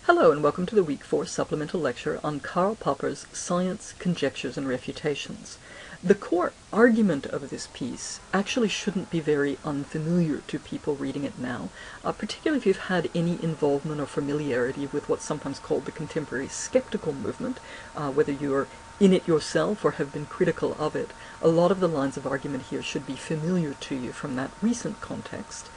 Hello and welcome to the Week 4 Supplemental Lecture on Karl Popper's Science, Conjectures and Refutations. The core argument of this piece actually shouldn't be very unfamiliar to people reading it now, particularly if you've had any involvement or familiarity with what's sometimes called the contemporary skeptical movement, whether you're in it yourself or have been critical of it. A lot of the lines of argument here should be familiar to you from that recent context.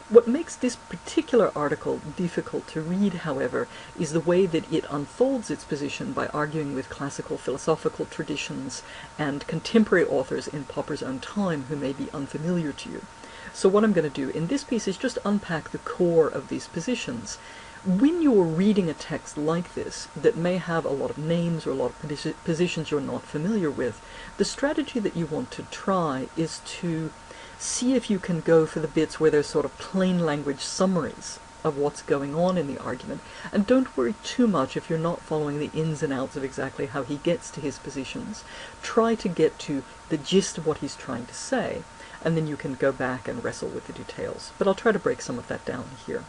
What makes this particular article difficult to read, however, is the way that it unfolds its position by arguing with classical philosophical traditions and contemporary authors in Popper's own time who may be unfamiliar to you. So what I'm going to do in this piece is just unpack the core of these positions. When you're reading a text like this that may have a lot of names or a lot of positions you're not familiar with, the strategy that you want to try is to see if you can go for the bits where there's sort of plain language summaries of what's going on in the argument, and don't worry too much if you're not following the ins and outs of exactly how he gets to his positions. Try to get to the gist of what he's trying to say, and then you can go back and wrestle with the details. But I'll try to break some of that down here.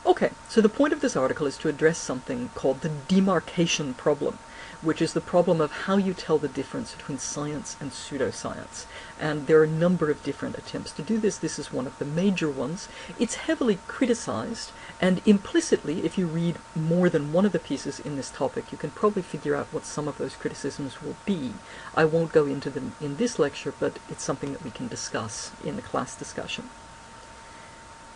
Okay, so the point of this article is to address something called the Demarcation Problem, which is the problem of how you tell the difference between science and pseudoscience. And there are a number of different attempts to do this. This is one of the major ones. It's heavily criticized, and implicitly, if you read more than one of the pieces in this topic, you can probably figure out what some of those criticisms will be. I won't go into them in this lecture, but it's something that we can discuss in the class discussion.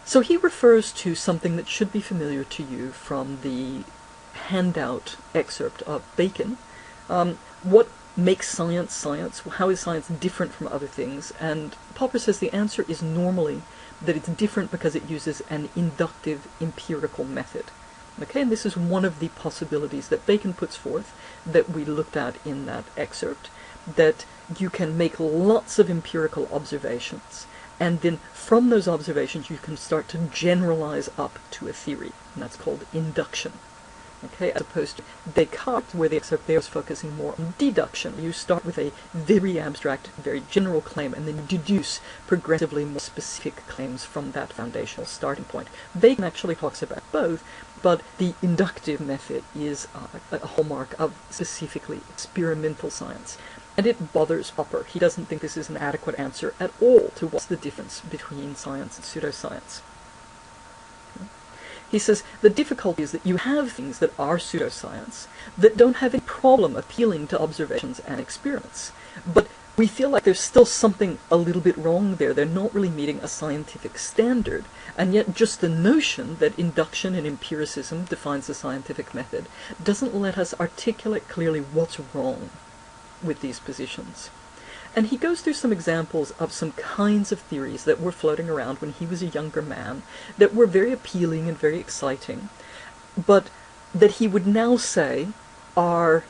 So he refers to something that should be familiar to you from the handout excerpt of Bacon. What makes science science? How is science different from other things? And Popper says the answer is normally that it's different because it uses an inductive empirical method. Okay, and this is one of the possibilities that Bacon puts forth that we looked at in that excerpt, that you can make lots of empirical observations, and then from those observations you can start to generalize up to a theory, and that's called induction. Okay, as opposed to Descartes, where the excerpt there is focusing more on deduction. You start with a very abstract, very general claim, and then you deduce progressively more specific claims from that foundational starting point. Bacon actually talks about both, but the inductive method is a hallmark of specifically experimental science. And it bothers Popper. He doesn't think this is an adequate answer at all to what's the difference between science and pseudoscience. He says the difficulty is that you have things that are pseudoscience that don't have any problem appealing to observations and experiments. But we feel like there's still something a little bit wrong there. They're not really meeting a scientific standard. And yet just the notion that induction and empiricism defines the scientific method doesn't let us articulate clearly what's wrong with these positions. And he goes through some examples of some kinds of theories that were floating around when he was a younger man that were very appealing and very exciting, but that he would now say are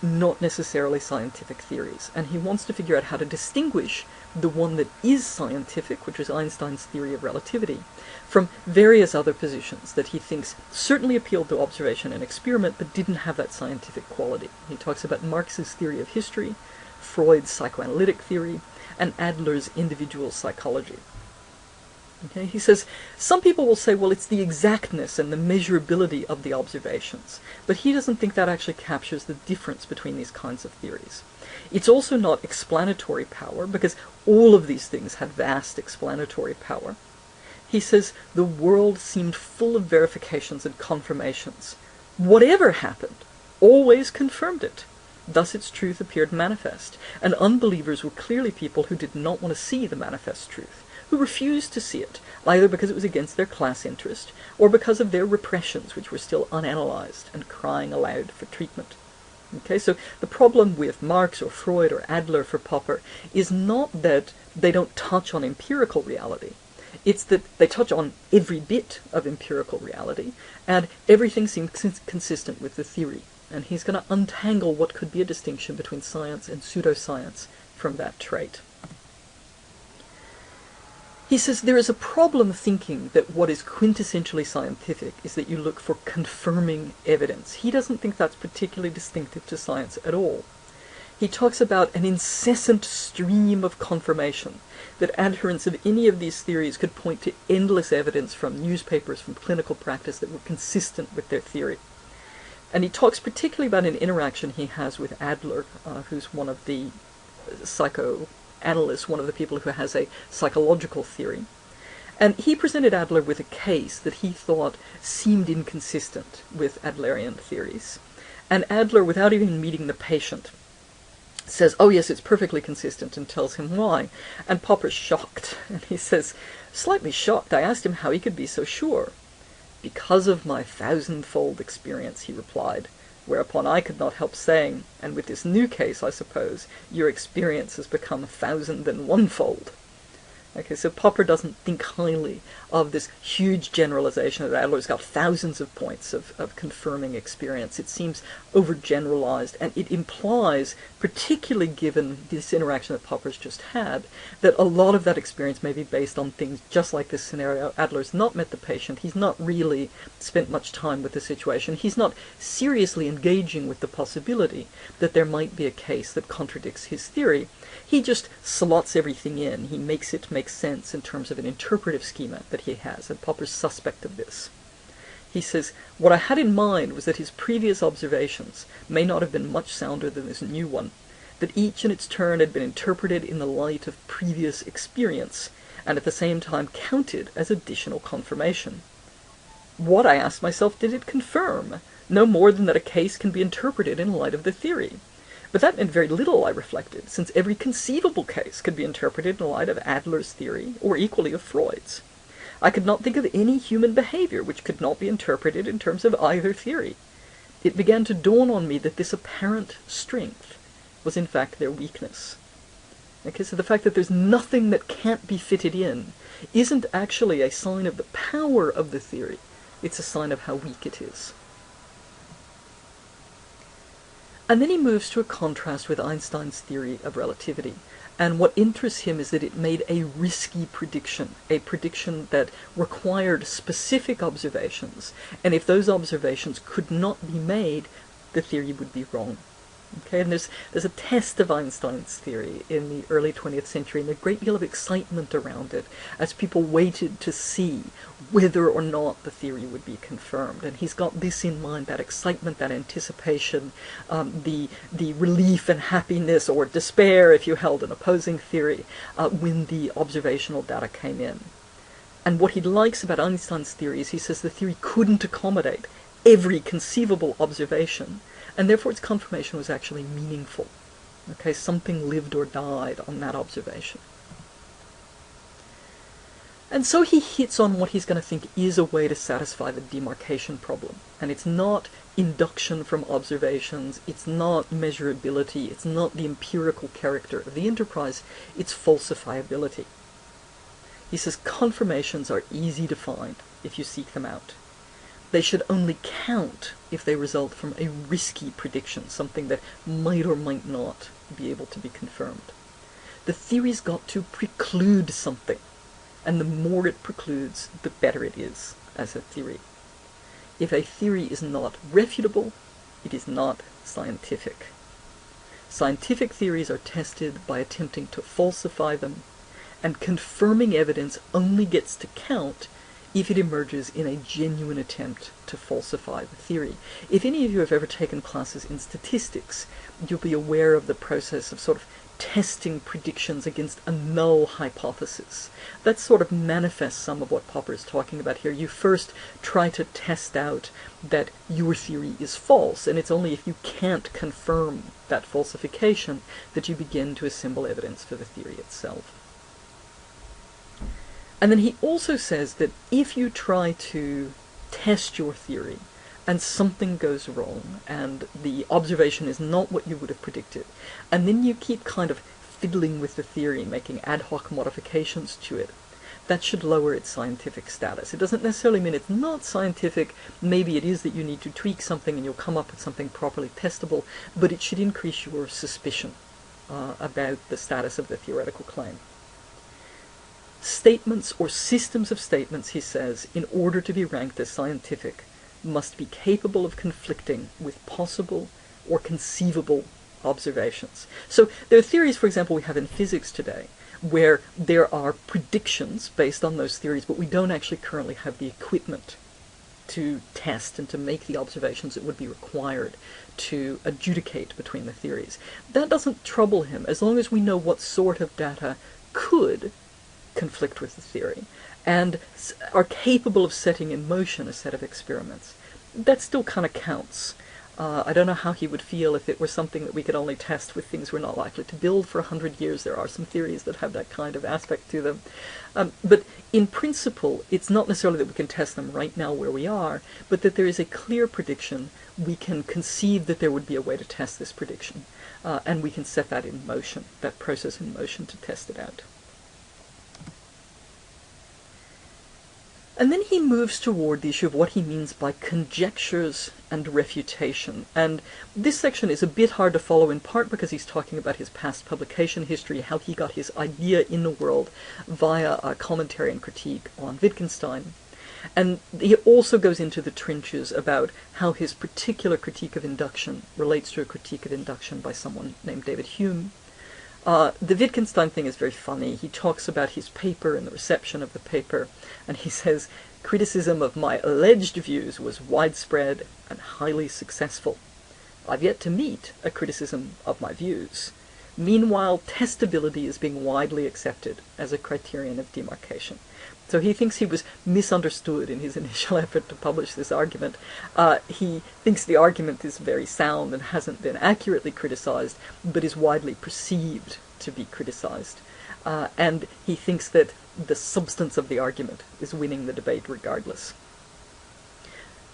not necessarily scientific theories. And he wants to figure out how to distinguish the one that is scientific, which is Einstein's theory of relativity, from various other positions that he thinks certainly appealed to observation and experiment, but didn't have that scientific quality. He talks about Marx's theory of history, Freud's psychoanalytic theory, and Adler's individual psychology. Okay, he says, some people will say, well, it's the exactness and the measurability of the observations, but he doesn't think that actually captures the difference between these kinds of theories. It's also not explanatory power, because all of these things had vast explanatory power. He says, the world seemed full of verifications and confirmations. Whatever happened always confirmed it. Thus its truth appeared manifest, and unbelievers were clearly people who did not want to see the manifest truth, who refused to see it, either because it was against their class interest, or because of their repressions, which were still unanalyzed and crying aloud for treatment. Okay, so the problem with Marx or Freud or Adler for Popper is not that they don't touch on empirical reality. It's that they touch on every bit of empirical reality, and everything seems consistent with the theory. And he's going to untangle what could be a distinction between science and pseudoscience from that trait. He says there is a problem thinking that what is quintessentially scientific is that you look for confirming evidence. He doesn't think that's particularly distinctive to science at all. He talks about an incessant stream of confirmation, that adherents of any of these theories could point to endless evidence from newspapers, from clinical practice that were consistent with their theory. And he talks particularly about an interaction he has with Adler, who's one of the psychoanalysts, one of the people who has a psychological theory. And he presented Adler with a case that he thought seemed inconsistent with Adlerian theories. And Adler, without even meeting the patient, says, "Oh yes, it's perfectly consistent," and tells him why. And Popper's shocked, and he says, slightly shocked, I asked him how he could be so sure. "Because of my 1,000-fold experience," he replied, whereupon I could not help saying, "And with this new case, I suppose, your experience has become 1,001-fold." Okay, so Popper doesn't think highly of this huge generalization that Adler's got thousands of points of confirming experience. It seems overgeneralized, and it implies, particularly given this interaction that Popper's just had, that a lot of that experience may be based on things just like this scenario. Adler's not met the patient. He's not really spent much time with the situation. He's not seriously engaging with the possibility that there might be a case that contradicts his theory. He just slots everything in. He makes it make sense in terms of an interpretive schema that he has, and Popper's suspect of this. He says, "What I had in mind was that his previous observations may not have been much sounder than this new one, that each in its turn had been interpreted in the light of previous experience, and at the same time counted as additional confirmation. What, I asked myself, did it confirm? No more than that a case can be interpreted in light of the theory. But that meant very little, I reflected, since every conceivable case could be interpreted in light of Adler's theory, or equally of Freud's. I could not think of any human behavior which could not be interpreted in terms of either theory. It began to dawn on me that this apparent strength was in fact their weakness." Okay, so the fact that there's nothing that can't be fitted in isn't actually a sign of the power of the theory. It's a sign of how weak it is. And then he moves to a contrast with Einstein's theory of relativity. And what interests him is that it made a risky prediction, a prediction that required specific observations. And if those observations could not be made, the theory would be wrong. Okay, and there's a test of Einstein's theory in the early 20th century, and a great deal of excitement around it as people waited to see whether or not the theory would be confirmed. And he's got this in mind, that excitement, that anticipation, the relief and happiness, or despair if you held an opposing theory, when the observational data came in. And what he likes about Einstein's theory is he says the theory couldn't accommodate every conceivable observation, and therefore its confirmation was actually meaningful. Okay, something lived or died on that observation. And so he hits on what he's going to think is a way to satisfy the demarcation problem. And it's not induction from observations, it's not measurability, it's not the empirical character of the enterprise, it's falsifiability. He says confirmations are easy to find if you seek them out. They should only count if they result from a risky prediction, something that might or might not be able to be confirmed. The theory's got to preclude something, and the more it precludes, the better it is as a theory. If a theory is not refutable, it is not scientific. Scientific theories are tested by attempting to falsify them, and confirming evidence only gets to count if it emerges in a genuine attempt to falsify the theory. If any of you have ever taken classes in statistics, you'll be aware of the process of sort of testing predictions against a null hypothesis. That sort of manifests some of what Popper is talking about here. You first try to test out that your theory is false, and it's only if you can't confirm that falsification that you begin to assemble evidence for the theory itself. And then he also says that if you try to test your theory and something goes wrong and the observation is not what you would have predicted, and then you keep kind of fiddling with the theory, making ad hoc modifications to it, that should lower its scientific status. It doesn't necessarily mean it's not scientific. Maybe it is that you need to tweak something and you'll come up with something properly testable, but it should increase your suspicion about the status of the theoretical claim. Statements or systems of statements, he says, in order to be ranked as scientific, must be capable of conflicting with possible or conceivable observations. So there are theories, for example, we have in physics today, where there are predictions based on those theories, but we don't actually currently have the equipment to test and to make the observations that would be required to adjudicate between the theories. That doesn't trouble him, as long as we know what sort of data could conflict with the theory and are capable of setting in motion a set of experiments. That still kind of counts. I don't know how he would feel if it were something that we could only test with things we're not likely to build for 100 years. There are some theories that have that kind of aspect to them. But in principle, it's not necessarily that we can test them right now where we are, but that there is a clear prediction. We can conceive that there would be a way to test this prediction, and we can set that in motion, that process in motion to test it out. And then he moves toward the issue of what he means by conjectures and refutation. And this section is a bit hard to follow, in part because he's talking about his past publication history, how he got his idea in the world via a commentary and critique on Wittgenstein. And he also goes into the trenches about how his particular critique of induction relates to a critique of induction by someone named David Hume. The Wittgenstein thing is very funny. He talks about his paper and the reception of the paper, and he says, "Criticism of my alleged views was widespread and highly successful. I've yet to meet a criticism of my views. Meanwhile, testability is being widely accepted as a criterion of demarcation." So he thinks he was misunderstood in his initial effort to publish this argument. He thinks the argument is very sound and hasn't been accurately criticized, but is widely perceived to be criticized. And he thinks that the substance of the argument is winning the debate regardless.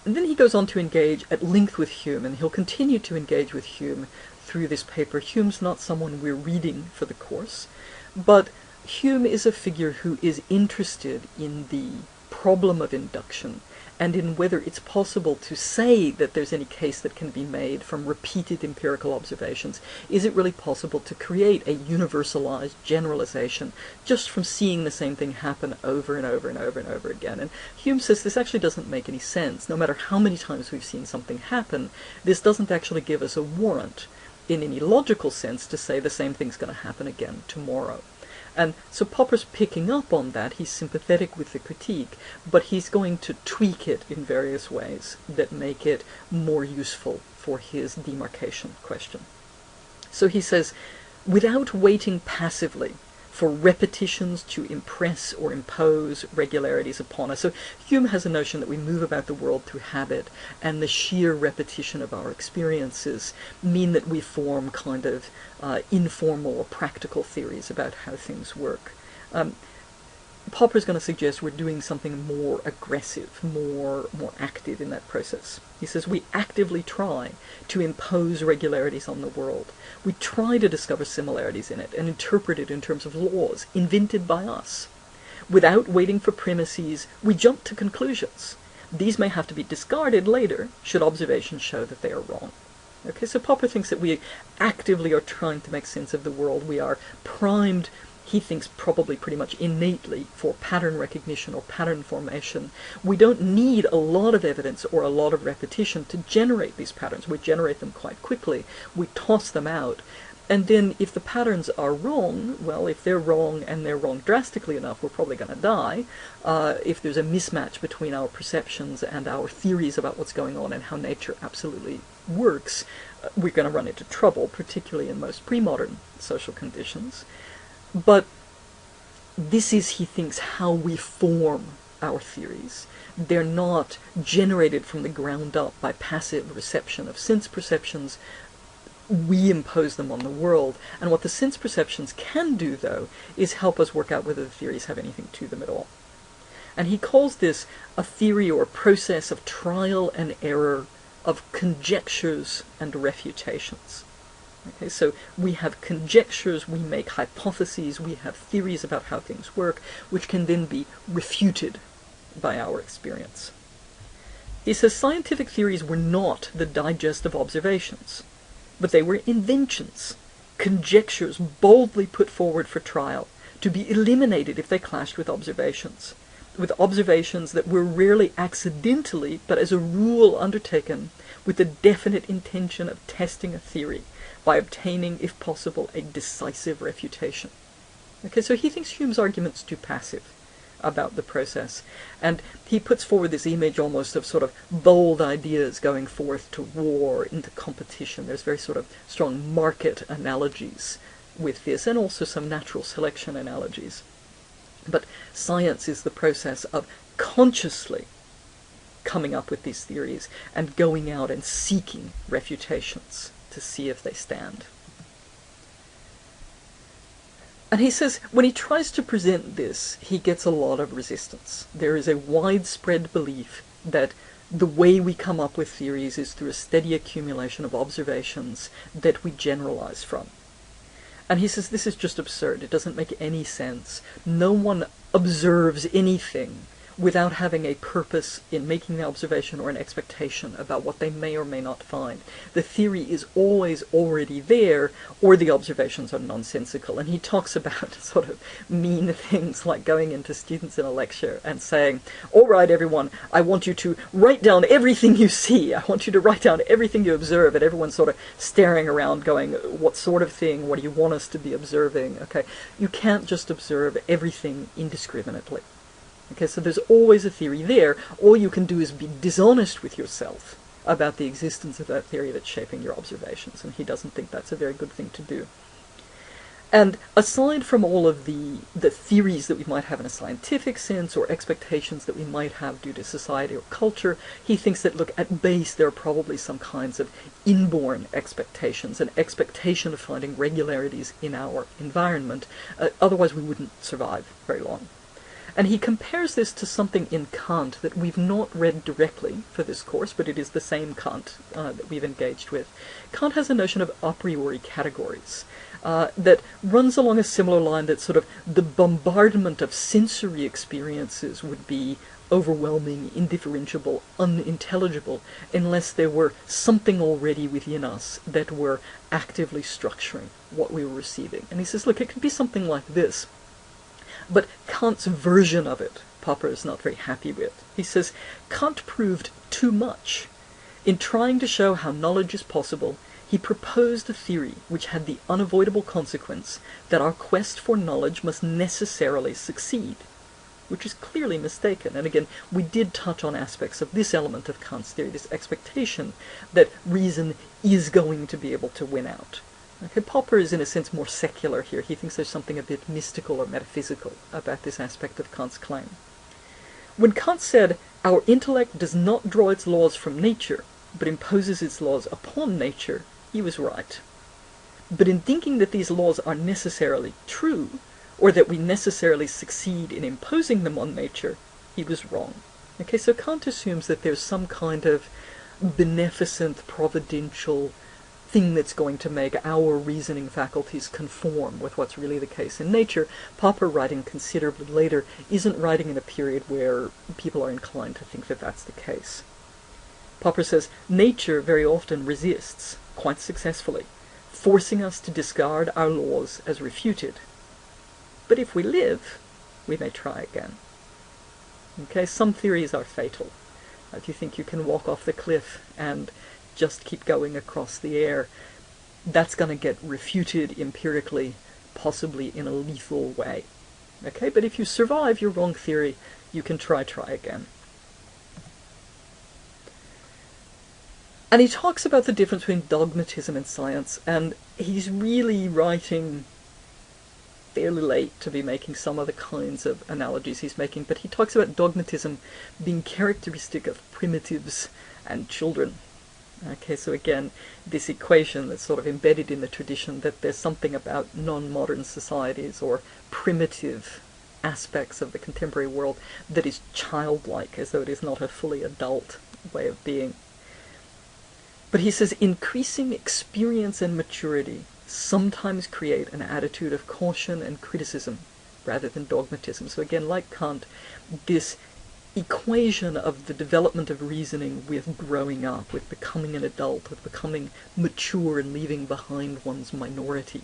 And then he goes on to engage at length with Hume, and he'll continue to engage with Hume through this paper. Hume's not someone we're reading for the course, but Hume is a figure who is interested in the problem of induction and in whether it's possible to say that there's any case that can be made from repeated empirical observations. Is it really possible to create a universalized generalization just from seeing the same thing happen over and over and over and over again? And Hume says this actually doesn't make any sense. No matter how many times we've seen something happen, this doesn't actually give us a warrant in any logical sense to say the same thing's going to happen again tomorrow. And so Popper's picking up on that. He's sympathetic with the critique, but he's going to tweak it in various ways that make it more useful for his demarcation question. So he says, without waiting passively for repetitions to impress or impose regularities upon us. So Hume has a notion that we move about the world through habit, and the sheer repetition of our experiences mean that we form kind of informal or practical theories about how things work. Popper's going to suggest we're doing something more aggressive, more active in that process. He says we actively try to impose regularities on the world. We try to discover similarities in it and interpret it in terms of laws invented by us. Without waiting for premises, we jump to conclusions. These may have to be discarded later should observations show that they are wrong. Okay, so Popper thinks that we actively are trying to make sense of the world. We are primed, he thinks probably pretty much innately, for pattern recognition or pattern formation. We don't need a lot of evidence or a lot of repetition to generate these patterns. We generate them quite quickly. We toss them out. And then if the patterns are wrong, well, if they're wrong and they're wrong drastically enough, we're probably going to die. If there's a mismatch between our perceptions and our theories about what's going on and how nature absolutely works, we're going to run into trouble, particularly in most pre-modern social conditions. But this is, he thinks, how we form our theories. They're not generated from the ground up by passive reception of sense perceptions. We impose them on the world. And what the sense perceptions can do, though, is help us work out whether the theories have anything to them at all. And he calls this a theory or a process of trial and error, of conjectures and refutations. Okay, so we have conjectures, we make hypotheses, we have theories about how things work, which can then be refuted by our experience. He says scientific theories were not the digest of observations, but they were inventions, conjectures boldly put forward for trial, to be eliminated if they clashed with observations that were rarely accidentally, but as a rule undertaken with the definite intention of testing a theory, by obtaining, if possible, a decisive refutation. Okay, so he thinks Hume's argument's too passive about the process, and he puts forward this image almost of sort of bold ideas going forth to war, into competition. There's very sort of strong market analogies with this, and also some natural selection analogies. But science is the process of consciously coming up with these theories and going out and seeking refutations to see if they stand. And he says when he tries to present this, he gets a lot of resistance. There is a widespread belief that the way we come up with theories is through a steady accumulation of observations that we generalize from. And he says this is just absurd. It doesn't make any sense. No one observes anything without having a purpose in making the observation or an expectation about what they may or may not find. The theory is always already there, or the observations are nonsensical. And he talks about sort of mean things like going into students in a lecture and saying, all right, everyone, I want you to write down everything you see. I want you to write down everything you observe. And everyone's sort of staring around going, what sort of thing? What do you want us to be observing? Okay, you can't just observe everything indiscriminately. Okay, so there's always a theory there. All you can do is be dishonest with yourself about the existence of that theory that's shaping your observations, and he doesn't think that's a very good thing to do. And aside from all of the theories that we might have in a scientific sense, or expectations that we might have due to society or culture, he thinks that, look, at base there are probably some kinds of inborn expectations, an expectation of finding regularities in our environment. Otherwise we wouldn't survive very long. And he compares this to something in Kant that we've not read directly for this course, but it is the same Kant that we've engaged with. Kant has a notion of a priori categories that runs along a similar line, that sort of the bombardment of sensory experiences would be overwhelming, indifferentiable, unintelligible, unless there were something already within us that were actively structuring what we were receiving. And he says, look, it could be something like this. But Kant's version of it, Popper is not very happy with. He says, Kant proved too much. In trying to show how knowledge is possible, he proposed a theory which had the unavoidable consequence that our quest for knowledge must necessarily succeed, which is clearly mistaken. And again, we did touch on aspects of this element of Kant's theory, this expectation that reason is going to be able to win out. Okay, Popper is in a sense more secular here. He thinks there's something a bit mystical or metaphysical about this aspect of Kant's claim. When Kant said, our intellect does not draw its laws from nature, but imposes its laws upon nature, he was right. But in thinking that these laws are necessarily true, or that we necessarily succeed in imposing them on nature, he was wrong. Okay, so Kant assumes that there's some kind of beneficent, providential thing that's going to make our reasoning faculties conform with what's really the case in nature. Popper, writing considerably later, isn't writing in a period where people are inclined to think that that's the case. Popper says, nature very often resists, quite successfully, forcing us to discard our laws as refuted. But if we live, we may try again. Okay, some theories are fatal. If you think you can walk off the cliff and just keep going across the air, that's going to get refuted empirically, possibly in a lethal way. Okay, but if you survive your wrong theory, you can try again. And he talks about the difference between dogmatism and science, and he's really writing fairly late to be making some of the kinds of analogies he's making, but he talks about dogmatism being characteristic of primitives and children. Okay, so again, this equation that's sort of embedded in the tradition that there's something about non-modern societies or primitive aspects of the contemporary world that is childlike, as though it is not a fully adult way of being. But he says, increasing experience and maturity sometimes create an attitude of caution and criticism rather than dogmatism. So again, like Kant, this equation of the development of reasoning with growing up, with becoming an adult, with becoming mature and leaving behind one's minority.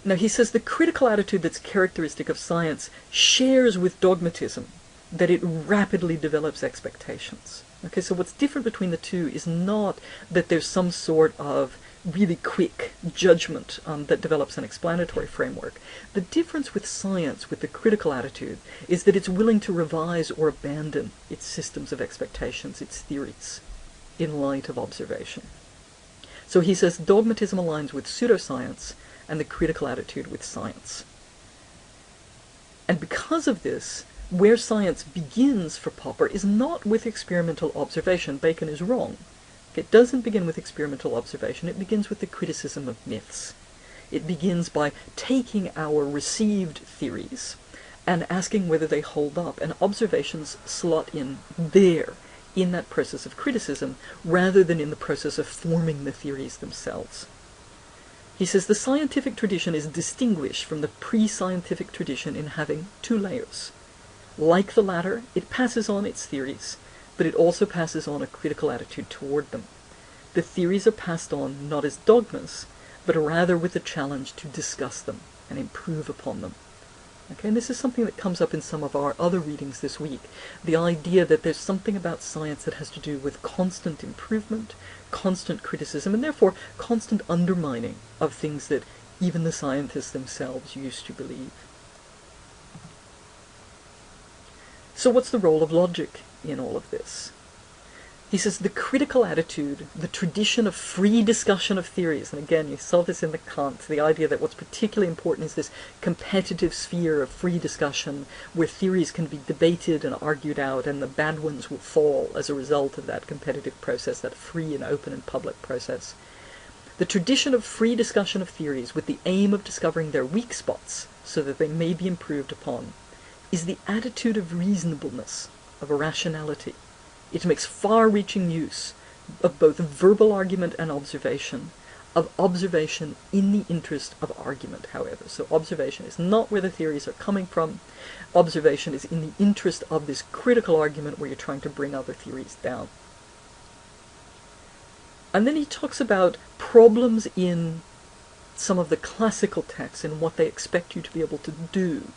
Now he says the critical attitude that's characteristic of science shares with dogmatism that it rapidly develops expectations. Okay, so what's different between the two is not that there's some sort of really quick judgment that develops an explanatory framework. The difference with science, with the critical attitude, is that it's willing to revise or abandon its systems of expectations, its theories, in light of observation. So he says dogmatism aligns with pseudoscience and the critical attitude with science. And because of this, where science begins for Popper is not with experimental observation. Bacon is wrong. It doesn't begin with experimental observation. It begins with the criticism of myths. It begins by taking our received theories and asking whether they hold up, and observations slot in there, in that process of criticism, rather than in the process of forming the theories themselves. He says the scientific tradition is distinguished from the pre-scientific tradition in having two layers. Like the latter, it passes on its theories, but it also passes on a critical attitude toward them. The theories are passed on not as dogmas, but rather with the challenge to discuss them and improve upon them. Okay, and this is something that comes up in some of our other readings this week. The idea that there's something about science that has to do with constant improvement, constant criticism, and therefore constant undermining of things that even the scientists themselves used to believe. So what's the role of logic in all of this? He says the critical attitude, the tradition of free discussion of theories, and again you saw this in the Kant, the idea that what's particularly important is this competitive sphere of free discussion where theories can be debated and argued out, and the bad ones will fall as a result of that competitive process, that free and open and public process. The tradition of free discussion of theories with the aim of discovering their weak spots so that they may be improved upon is the attitude of reasonableness, of irrationality. It makes far-reaching use of both verbal argument and observation, of observation in the interest of argument, however. So observation is not where the theories are coming from. Observation is in the interest of this critical argument where you're trying to bring other theories down. And then he talks about problems in some of the classical texts and what they expect you to be able to do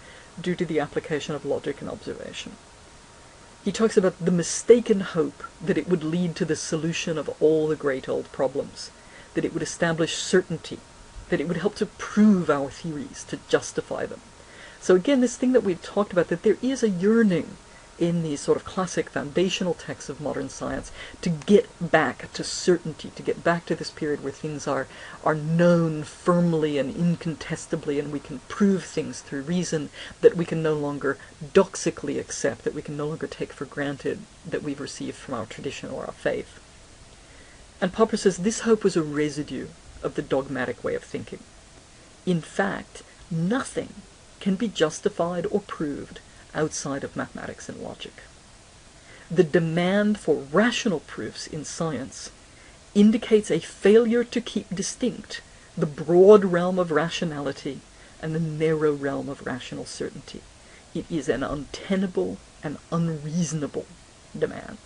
due to the application of logic and observation. He talks about the mistaken hope that it would lead to the solution of all the great old problems, that it would establish certainty, that it would help to prove our theories, to justify them. So again, this thing that we've talked about, that there is a yearning in these sort of classic foundational texts of modern science to get back to certainty, to get back to this period where things are known firmly and incontestably, and we can prove things through reason that we can no longer doxically accept, that we can no longer take for granted that we've received from our tradition or our faith. And Popper says this hope was a residue of the dogmatic way of thinking. In fact, nothing can be justified or proved outside of mathematics and logic. The demand for rational proofs in science indicates a failure to keep distinct the broad realm of rationality and the narrow realm of rational certainty. It is an untenable and unreasonable demand.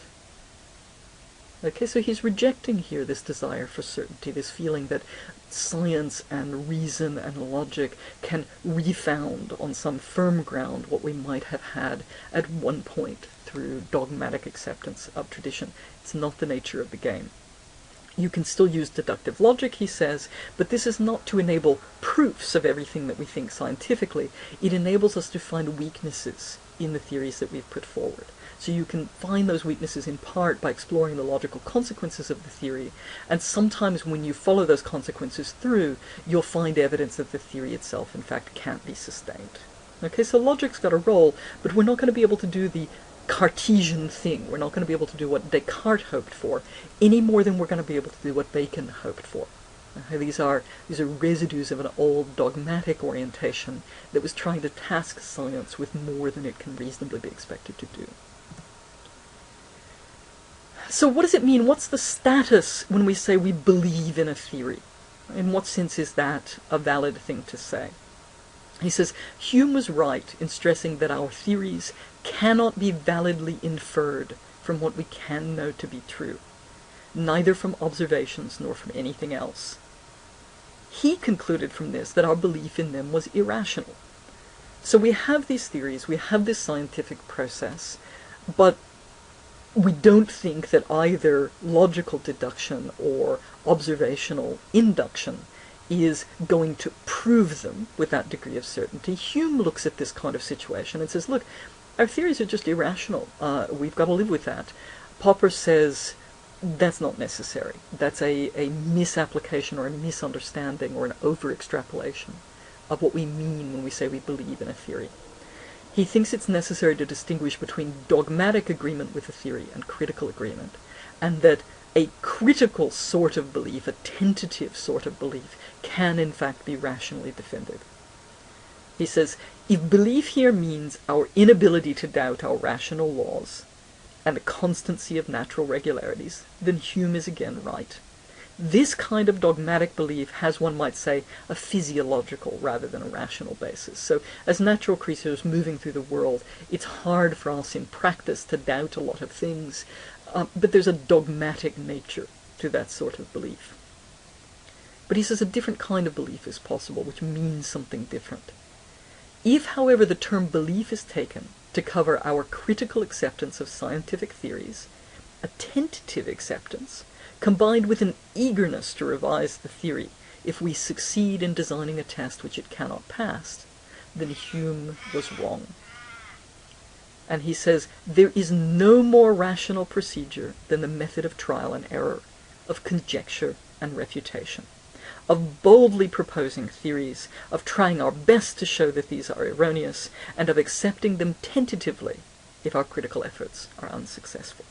Okay, so he's rejecting here this desire for certainty, this feeling that science and reason and logic can refound on some firm ground what we might have had at one point through dogmatic acceptance of tradition. It's not the nature of the game. You can still use deductive logic, he says, but this is not to enable proofs of everything that we think scientifically. It enables us to find weaknesses in the theories that we've put forward. So you can find those weaknesses in part by exploring the logical consequences of the theory, and sometimes when you follow those consequences through, you'll find evidence that the theory itself, in fact, can't be sustained. Okay, so logic's got a role, but we're not going to be able to do the Cartesian thing. We're not going to be able to do what Descartes hoped for, any more than we're going to be able to do what Bacon hoped for. Okay, these are residues of an old dogmatic orientation that was trying to task science with more than it can reasonably be expected to do. So what does it mean? What's the status when we say we believe in a theory? In what sense is that a valid thing to say? He says, Hume was right in stressing that our theories cannot be validly inferred from what we can know to be true, neither from observations nor from anything else. He concluded from this that our belief in them was irrational. So we have these theories, we have this scientific process, but we don't think that either logical deduction or observational induction is going to prove them with that degree of certainty. Hume looks at this kind of situation and says, look, our theories are just irrational. We've got to live with that. Popper says that's not necessary. That's a misapplication or a misunderstanding or an over-extrapolation of what we mean when we say we believe in a theory. He thinks it's necessary to distinguish between dogmatic agreement with a theory and critical agreement, and that a critical sort of belief, a tentative sort of belief, can in fact be rationally defended. He says, if belief here means our inability to doubt our rational laws and the constancy of natural regularities, then Hume is again right. This kind of dogmatic belief has, one might say, a physiological rather than a rational basis. So as natural creatures moving through the world, it's hard for us in practice to doubt a lot of things, but there's a dogmatic nature to that sort of belief. But he says a different kind of belief is possible, which means something different. If, however, the term belief is taken to cover our critical acceptance of scientific theories, a tentative acceptance, combined with an eagerness to revise the theory if we succeed in designing a test which it cannot pass, then Hume was wrong. And he says, there is no more rational procedure than the method of trial and error, of conjecture and refutation, of boldly proposing theories, of trying our best to show that these are erroneous, and of accepting them tentatively if our critical efforts are unsuccessful.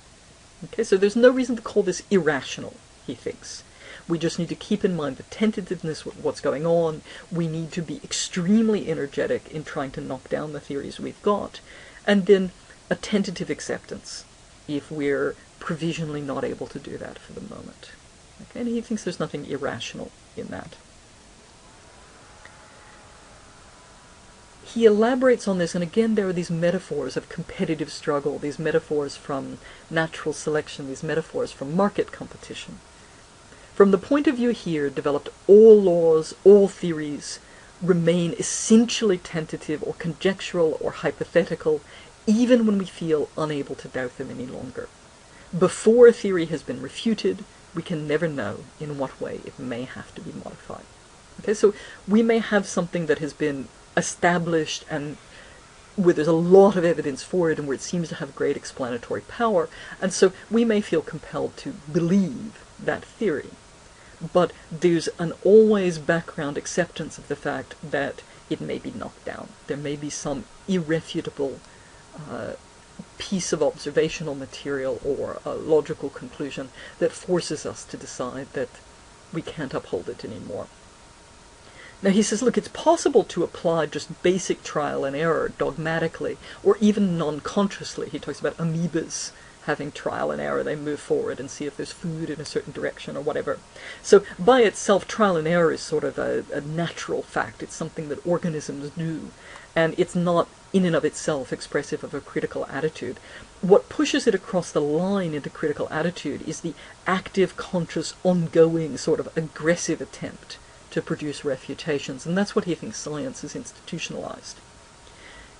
Okay, so there's no reason to call this irrational, he thinks. We just need to keep in mind the tentativeness of what's going on. We need to be extremely energetic in trying to knock down the theories we've got, and then a tentative acceptance if we're provisionally not able to do that for the moment. Okay, and he thinks there's nothing irrational in that. He elaborates on this, and again there are these metaphors of competitive struggle, these metaphors from natural selection, these metaphors from market competition. From the point of view here developed, all laws, all theories remain essentially tentative or conjectural or hypothetical, even when we feel unable to doubt them any longer. Before a theory has been refuted, we can never know in what way it may have to be modified. Okay, so we may have something that has been established and where there's a lot of evidence for it and where it seems to have great explanatory power, and so we may feel compelled to believe that theory. But there's an always background acceptance of the fact that it may be knocked down. There may be some irrefutable piece of observational material or a logical conclusion that forces us to decide that we can't uphold it anymore. Now he says, look, it's possible to apply just basic trial and error dogmatically, or even non-consciously. He talks about amoebas having trial and error. They move forward and see if there's food in a certain direction or whatever. So by itself, trial and error is sort of a natural fact. It's something that organisms do, and it's not in and of itself expressive of a critical attitude. What pushes it across the line into critical attitude is the active, conscious, ongoing, sort of aggressive attempt to produce refutations, and that's what he thinks science is institutionalized.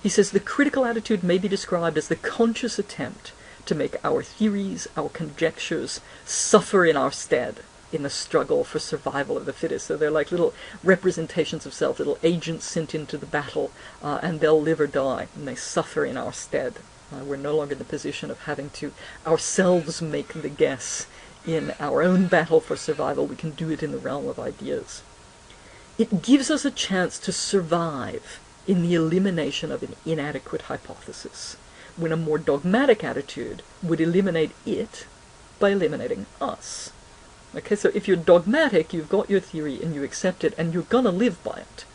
He says the critical attitude may be described as the conscious attempt to make our theories, our conjectures, suffer in our stead in the struggle for survival of the fittest. So they're like little representations of self, little agents sent into the battle, and they'll live or die, and they suffer in our stead. We're no longer in the position of having to ourselves make the guess in our own battle for survival. We can do it in the realm of ideas. It gives us a chance to survive in the elimination of an inadequate hypothesis, when a more dogmatic attitude would eliminate it by eliminating us. Okay, so if you're dogmatic, you've got your theory and you accept it, and you're gonna live by it.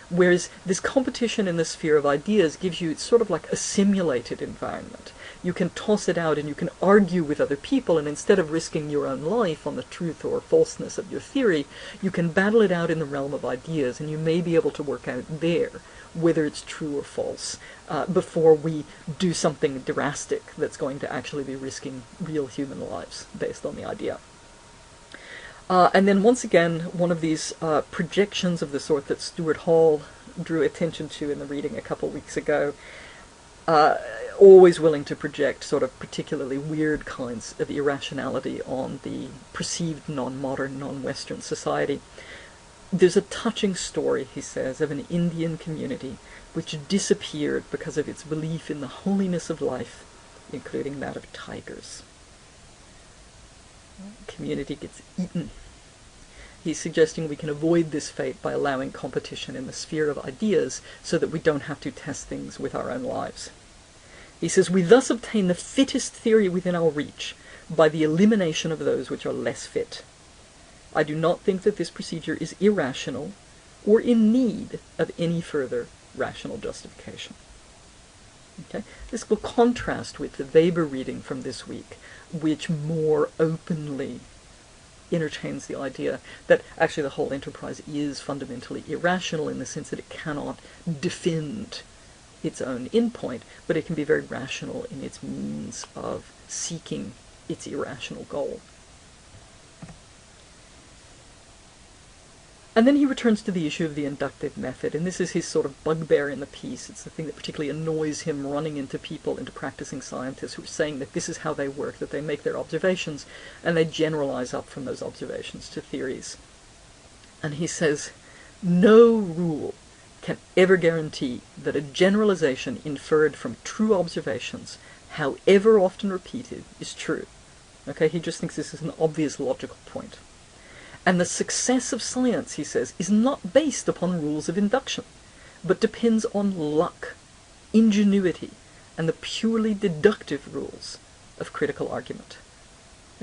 Whereas this competition in the sphere of ideas gives you, it's sort of like a simulated environment. You can toss it out and you can argue with other people, and instead of risking your own life on the truth or falseness of your theory, you can battle it out in the realm of ideas, and you may be able to work out there whether it's true or false, before we do something drastic that's going to actually be risking real human lives based on the idea. And then once again, one of these projections of the sort that Stuart Hall drew attention to in the reading a couple weeks ago, always willing to project sort of particularly weird kinds of irrationality on the perceived non-modern, non-Western society. There's a touching story, he says, of an Indian community which disappeared because of its belief in the holiness of life, including that of tigers. The community gets eaten. He's suggesting we can avoid this fate by allowing competition in the sphere of ideas so that we don't have to test things with our own lives. He says, we thus obtain the fittest theory within our reach by the elimination of those which are less fit. I do not think that this procedure is irrational or in need of any further rational justification. Okay? This will contrast with the Weber reading from this week, which more openly entertains the idea that actually the whole enterprise is fundamentally irrational in the sense that it cannot defend its own endpoint, but it can be very rational in its means of seeking its irrational goal. And then he returns to the issue of the inductive method, and this is his sort of bugbear in the piece. It's the thing that particularly annoys him, running into people, into practicing scientists who are saying that this is how they work, that they make their observations, and they generalize up from those observations to theories. And he says, no rule can ever guarantee that a generalization inferred from true observations, however often repeated, is true. Okay, he just thinks this is an obvious logical point. And the success of science, he says, is not based upon rules of induction, but depends on luck, ingenuity, and the purely deductive rules of critical argument.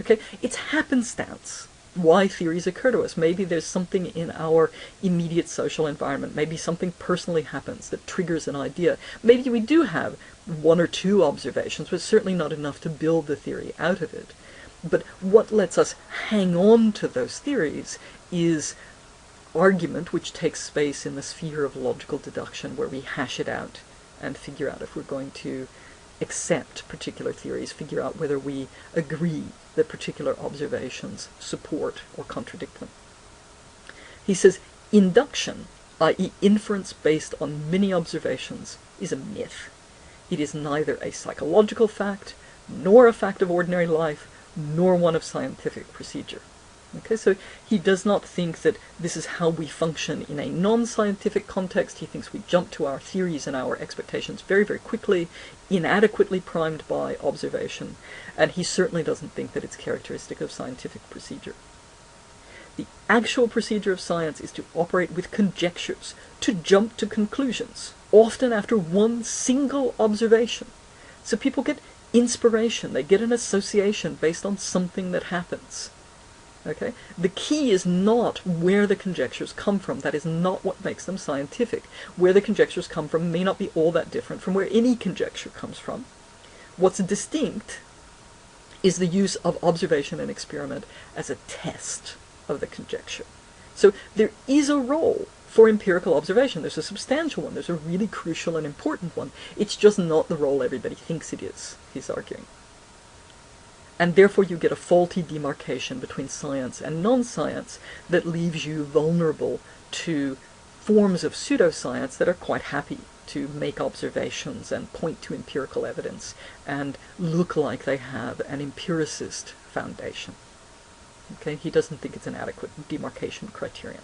Okay, it's happenstance why theories occur to us. Maybe there's something in our immediate social environment. Maybe something personally happens that triggers an idea. Maybe we do have one or two observations, but certainly not enough to build the theory out of it. But what lets us hang on to those theories is argument which takes space in the sphere of logical deduction, where we hash it out and figure out if we're going to accept particular theories, figure out whether we agree that particular observations support or contradict them. He says, induction, i.e. inference based on many observations, is a myth. It is neither a psychological fact, nor a fact of ordinary life, nor one of scientific procedure. Okay, so he does not think that this is how we function in a non-scientific context. He thinks we jump to our theories and our expectations very, very quickly, inadequately primed by observation, and he certainly doesn't think that it's characteristic of scientific procedure. The actual procedure of science is to operate with conjectures, to jump to conclusions, often after one single observation. So people get inspiration, they get an association based on something that happens. Okay? The key is not where the conjectures come from. That is not what makes them scientific. Where the conjectures come from may not be all that different from where any conjecture comes from. What's distinct is the use of observation and experiment as a test of the conjecture. So there is a role for empirical observation. There's a substantial one. There's a really crucial and important one. It's just not the role everybody thinks it is, he's arguing. And therefore you get a faulty demarcation between science and non-science that leaves you vulnerable to forms of pseudoscience that are quite happy to make observations and point to empirical evidence and look like they have an empiricist foundation. Okay? He doesn't think it's an adequate demarcation criterion.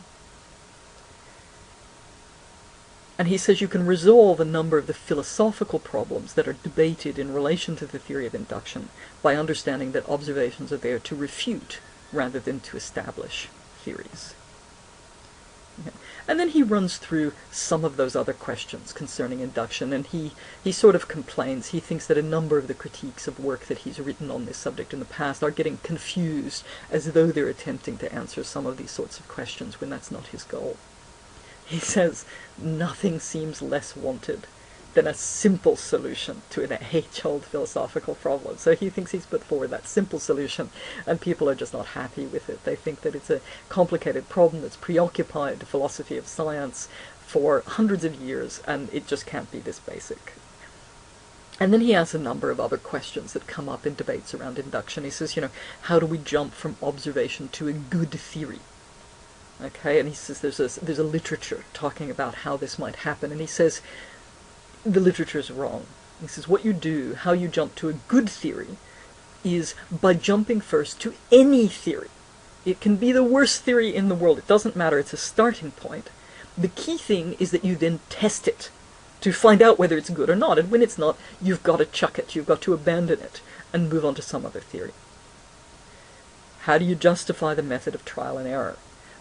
And he says you can resolve a number of the philosophical problems that are debated in relation to the theory of induction by understanding that observations are there to refute rather than to establish theories. Okay. And then he runs through some of those other questions concerning induction, and he sort of complains. He thinks that a number of the critiques of work that he's written on this subject in the past are getting confused, as though they're attempting to answer some of these sorts of questions when that's not his goal. He says, nothing seems less wanted than a simple solution to an age-old philosophical problem. So he thinks he's put forward that simple solution, and people are just not happy with it. They think that it's a complicated problem that's preoccupied the philosophy of science for hundreds of years, and it just can't be this basic. And then he asks a number of other questions that come up in debates around induction. He says, how do we jump from observation to a good theory? Okay, and he says there's a literature talking about how this might happen, and he says the literature is wrong. He says what you do, how you jump to a good theory, is by jumping first to any theory. It can be the worst theory in the world. It doesn't matter. It's a starting point. The key thing is that you then test it to find out whether it's good or not. And when it's not, you've got to chuck it. You've got to abandon it and move on to some other theory. How do you justify the method of trial and error?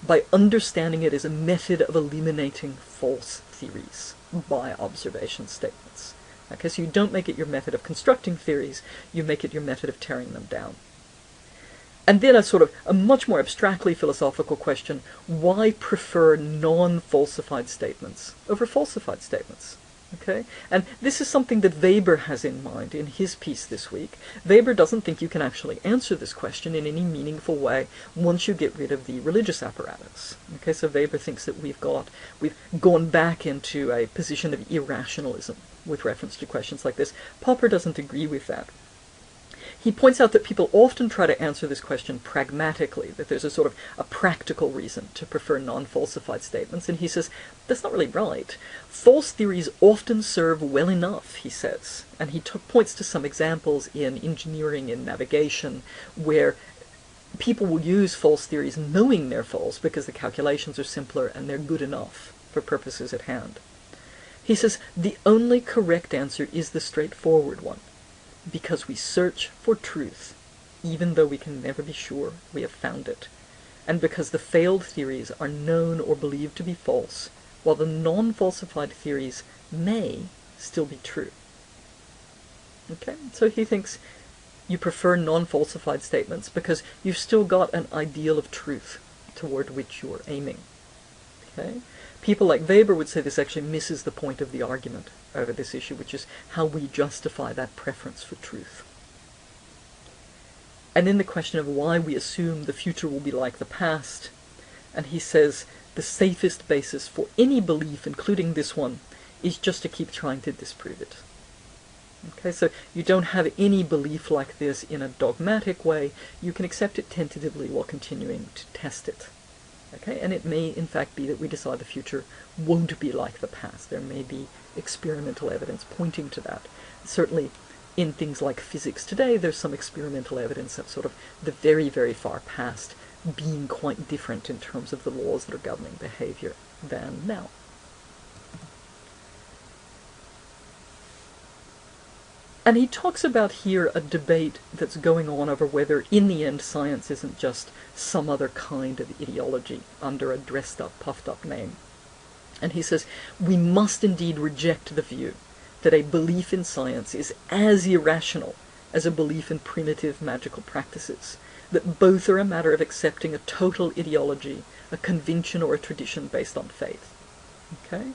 By understanding it as a method of eliminating false theories by observation statements. Okay, so you don't make it your method of constructing theories, you make it your method of tearing them down. And then a much more abstractly philosophical question, why prefer non-falsified statements over falsified statements? Okay? And this is something that Weber has in mind in his piece this week. Weber doesn't think you can actually answer this question in any meaningful way once you get rid of the religious apparatus. Okay, so Weber thinks that we've gone back into a position of irrationalism with reference to questions like this. Popper doesn't agree with that. He points out that people often try to answer this question pragmatically, that there's a practical reason to prefer non-falsified statements, and he says, that's not really right. False theories often serve well enough, he says, and he points to some examples in engineering and navigation where people will use false theories knowing they're false because the calculations are simpler and they're good enough for purposes at hand. He says, the only correct answer is the straightforward one. Because we search for truth, even though we can never be sure we have found it, and because the failed theories are known or believed to be false, while the non-falsified theories may still be true. Okay, so he thinks you prefer non-falsified statements because you've still got an ideal of truth toward which you're aiming. Okay? People like Weber would say this actually misses the point of the argument over this issue, which is how we justify that preference for truth. And then the question of why we assume the future will be like the past, and he says the safest basis for any belief, including this one, is just to keep trying to disprove it. Okay, so you don't have any belief like this in a dogmatic way. You can accept it tentatively while continuing to test it. Okay, and it may in fact be that we decide the future won't be like the past. There may be experimental evidence pointing to that. Certainly in things like physics today, there's some experimental evidence of the very, very far past being quite different in terms of the laws that are governing behavior than now. And he talks about here a debate that's going on over whether, in the end, science isn't just some other kind of ideology under a dressed-up, puffed-up name. And he says, we must indeed reject the view that a belief in science is as irrational as a belief in primitive magical practices, that both are a matter of accepting a total ideology, a convention or a tradition based on faith. Okay?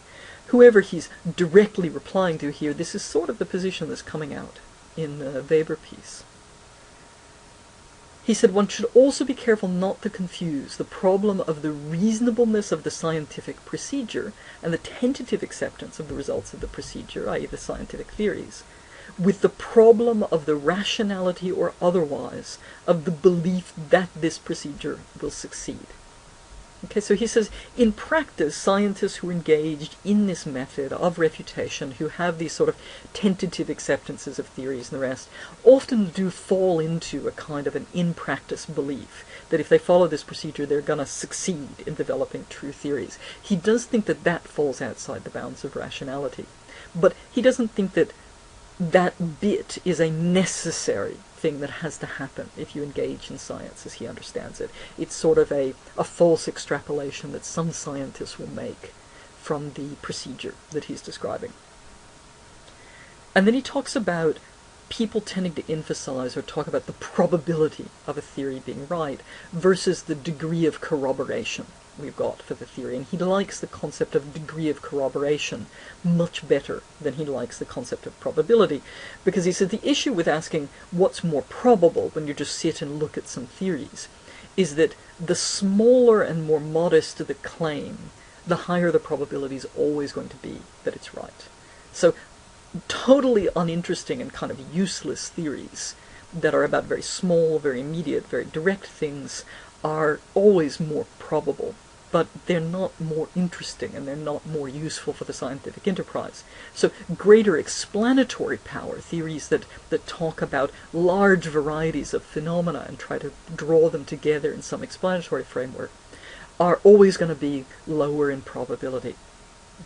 Whoever he's directly replying to here, this is sort of the position that's coming out in the Weber piece. He said one should also be careful not to confuse the problem of the reasonableness of the scientific procedure and the tentative acceptance of the results of the procedure, i.e. the scientific theories, with the problem of the rationality or otherwise of the belief that this procedure will succeed. Okay, so he says, in practice, scientists who are engaged in this method of refutation, who have these tentative acceptances of theories and the rest, often do fall into a kind of an in-practice belief that if they follow this procedure, they're going to succeed in developing true theories. He does think that that falls outside the bounds of rationality, but he doesn't think that that bit is a necessary thing that has to happen if you engage in science as he understands it. It's sort of a false extrapolation that some scientists will make from the procedure that he's describing. And then he talks about people tending to emphasize or talk about the probability of a theory being right versus the degree of corroboration we've got for the theory. And he likes the concept of degree of corroboration much better than he likes the concept of probability, because he said the issue with asking what's more probable when you just sit and look at some theories is that the smaller and more modest the claim, the higher the probability is always going to be that it's right. So totally uninteresting and kind of useless theories that are about very small, very immediate, very direct things are always more probable but they're not more interesting and they're not more useful for the scientific enterprise. So greater explanatory power, theories that talk about large varieties of phenomena and try to draw them together in some explanatory framework, are always going to be lower in probability.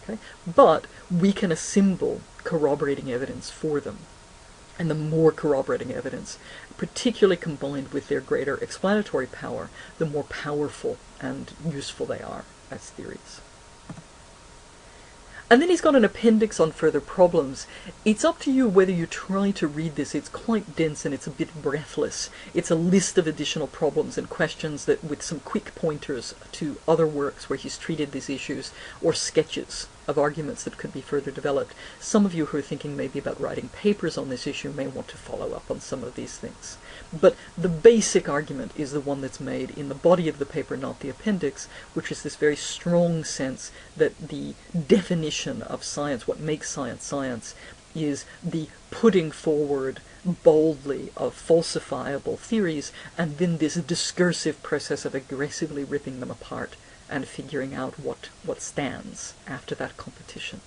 Okay? But we can assemble corroborating evidence for them. And the more corroborating evidence, particularly combined with their greater explanatory power, the more powerful and useful they are as theories. And then he's got an appendix on further problems. It's up to you whether you try to read this. It's quite dense and it's a bit breathless. It's a list of additional problems and questions that, with some quick pointers to other works where he's treated these issues, or sketches of arguments that could be further developed. Some of you who are thinking maybe about writing papers on this issue may want to follow up on some of these things. But the basic argument is the one that's made in the body of the paper, not the appendix, which is this very strong sense that the definition of science, what makes science science, is the putting forward boldly of falsifiable theories, and then this discursive process of aggressively ripping them apart and figuring out what stands after that competition.